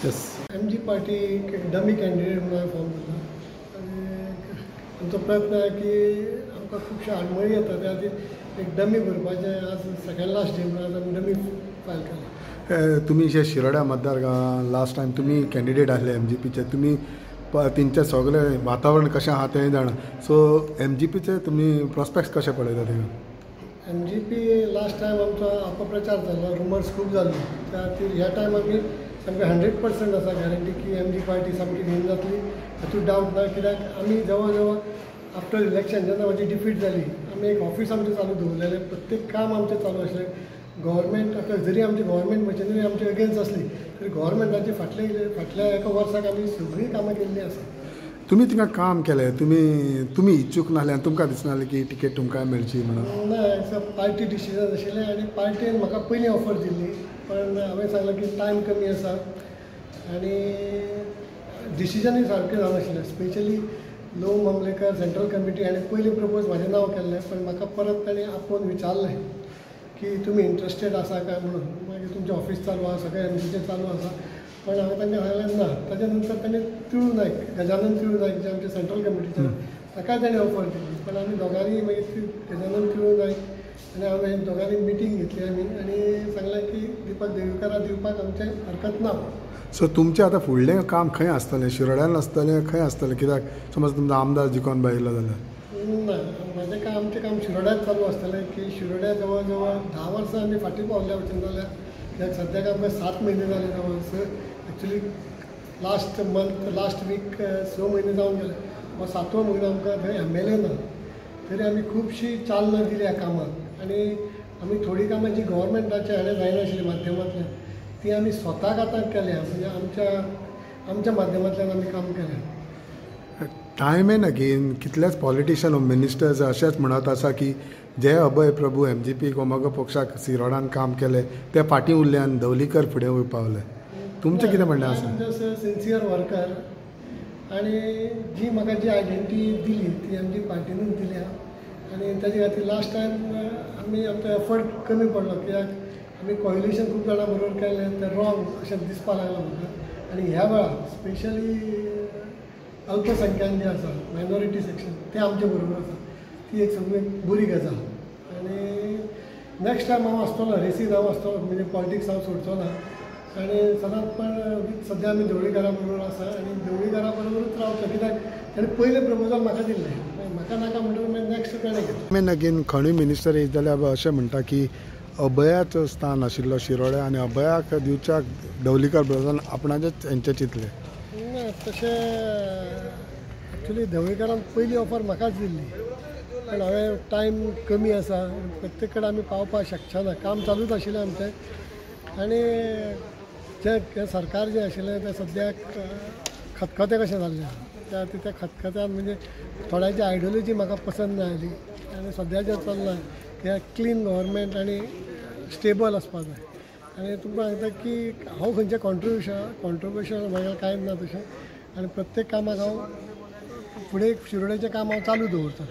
Yes MG party एक dummy candidate म्हणून form केला आणि आमचो प्रयत्न आहे की आमकां खुबशे आडमेळी येता त्या खातीर एक डमी भरपाचें आज सेकंड लास्ट डे म्हणून आज आमी डमी फायल केला. तुम्ही जे शिरोड्या मतदारसंघात लास्ट टायम तुम्ही कॅन्डिडेट आसले MGPचे, तुम्ही तेंचे सगळे वातावरण कशें आहा तें जाणा. सो MGPचे तुमी प्रॉस्पेक्ट्स कशे पळयता थिंगा? MGP लास्ट टायम आमचो अपप्रचार जालो, रुमर्स खूब जाल्ली. त्या खातीर ह्या टायम आमी सामकें 100% आसा गॅरंटी की MG पार्टी सामकी विन जातली, हातूंत डावट ना. कित्याक आमी जवळ जवळ आफ्टर इलेक्शन जेन्ना म्हाजी डिफीट जाली, आमी एक ऑफीस आमचें चालू दवरलेलें, प्रत्येक काम आमचें चालू आसलें. गव्हर्मेंट जरी आमची गव्हर्मेंट मशिनरी आमचे अगेन्स्ट असली तरी गव्हर्मेंटाची फाटल्या एका वर्साक आमी सगळीं कामां केल्लीं आसा. तुम्ही थिंगा काम केलें, तुम्ही इच्छूक नासले आनी तुमकां दिसनासलें की टिकेट तुमकां मेळची म्हणून? ना, पार्टी डिसिजन आशिल्लें आनी पार्टीन म्हाका पयलीं ऑफर दिल्ली, पण हांवें सांगलें की टायम कमी आसा आनी डिसिजनूय सारकें जावनाशिल्लें. स्पेशली लो मामलेकर सेंट्रल कमिटी हाणें पयलीं प्रपोज म्हाजें नांव केल्लें, पण म्हाका परत ताणें आपोवन विचारलें की तुमी इंट्रस्टेड आसा काय म्हणून. मागीर तुमचें ऑफीस चालू आसा, सगळें MGचें चालू आसा. पण हांवें तांकां सांगलें ना. ताच्या नंतर ताणें तिळू नायक, गजानन तिळू नायक जे आमचे सेंट्रल कमिटीचे, ताकाय ताणें ऑफर दिली. पण आमी दोगांनी मागीर गजानन तिळू नायक आनी हांवें दोगांनी मिटींग घेतली आमी आनी सांगलें की दीपक देवकारा दिवपाक आमचें हरकत ना. सो तुमचें आतां फुडलें काम खंय आसतलें? शिरोड्यान आसतलें, खंय आसतलें? कित्याक समज तुमचो आमदार जिखोन भायलो जाल्यार? ना, म्हाजें आमचें काम शिरोड्यात चालू आसतलें की शिरोड्या जवळ जवळ 10 वर्सां आमी फाटीं पावल्या वचून जाल्यार. कित्याक सद्याक आमकां 7 म्हयने जाले जवळ. एक्चुली लास्ट वीक 6 म्हयने जावन गेले. हो 7वो म्हयनो आमकां थंय MLA ना, तरी आमी खुबशी चालना दिली ह्या कामाक. आनी आमी थोडीं कामां जी गव्हर्मेंटाच्या हाणें जायनाशिल्लीं माध्यमांतल्यान ती आमी स्वताक आतां केल्या, म्हणजे आमच्या माध्यमांतल्यान आमी काम केलें. टायम येना की कितलेच पॉलिटिशियन मिनिस्टर्स अशेंच म्हणत आसा की जे अभय प्रभू MGP गोमोगो पक्षाक शिरोडान काम केलें ते फाटीं उरले आनी धवलीकर फुडें पावले. तुमचें कितें म्हणणें आसा? जस्ट सिन्सियर वर्कर आनी जी म्हाका जी आयडेंटिटी दिली ती MG पार्टीनूच दिल्या. आनी ताजे खातीर लास्ट टायम आमी आमचो एफर्ट कमी पडलो, कित्याक आमी कॉलिशन खूब जाणां बरोबर केलें तें रॉंग अशें दिसपाक लागलें म्हाका. आनी ह्या वेळार स्पेशली अल्पसंख्याक जे आसा, मायनॉरिटी सेक्शन, ते आमचे बरोबर आसा. ती एक सगळी बरी गजाल. आनी नेक्स्ट टायम हांव आसतलो, रेसीन हांव आसतलो, म्हणजे पॉलिटिक्स हांव सोडचो ना. आनी सदांच पण सद्या आमी धवळीकारा बरोबर आसा आनी धवळीकारा बरोबरूच रावतलो, कित्याक ताणें पयलें प्रपोजल म्हाका दिल्लें, म्हाका नाका म्हणटकूच मागीर नेक्स्ट ताणें घेतलें. नगीन खंय मिनिस्टर येयत जाल्यार अशें म्हणटा की अभयाचो स्थान आशिल्लो शिरोड्या आनी अभयाक दिवच्या धवलीकर ब्रदरान आपणाचेच हेंचें चिंतलें. तशें एक्चुली धवळीकरान पयली ऑफर म्हाकाच दिल्ली, पण हांवें टायम कमी आसा, प्रत्येक कडेन आमी पावपाक शकचे ना, काम चालूच आशिल्लें आमचें. आनी जें सरकार जें आशिल्लें तें सद्याक खतखतें कशें जाल्लें आहा. त्या खातीर त्या खतखत्यान म्हणजे थोड्यांची आयडियोलॉजी म्हाका पसंद ना आयली. आनी सद्या जें चल्लां की क्लीन गव्हर्मेंट आनी स्टेबल आसपाक जाय. आनी तुमकां सांगता की हांव खंयचें कॉन्ट्रोवर्शियल म्हाका कांयच ना तशें. आनी प्रत्येक कामाक हांव फुडें शिरोड्याचें काम हांव चालू दवरतां.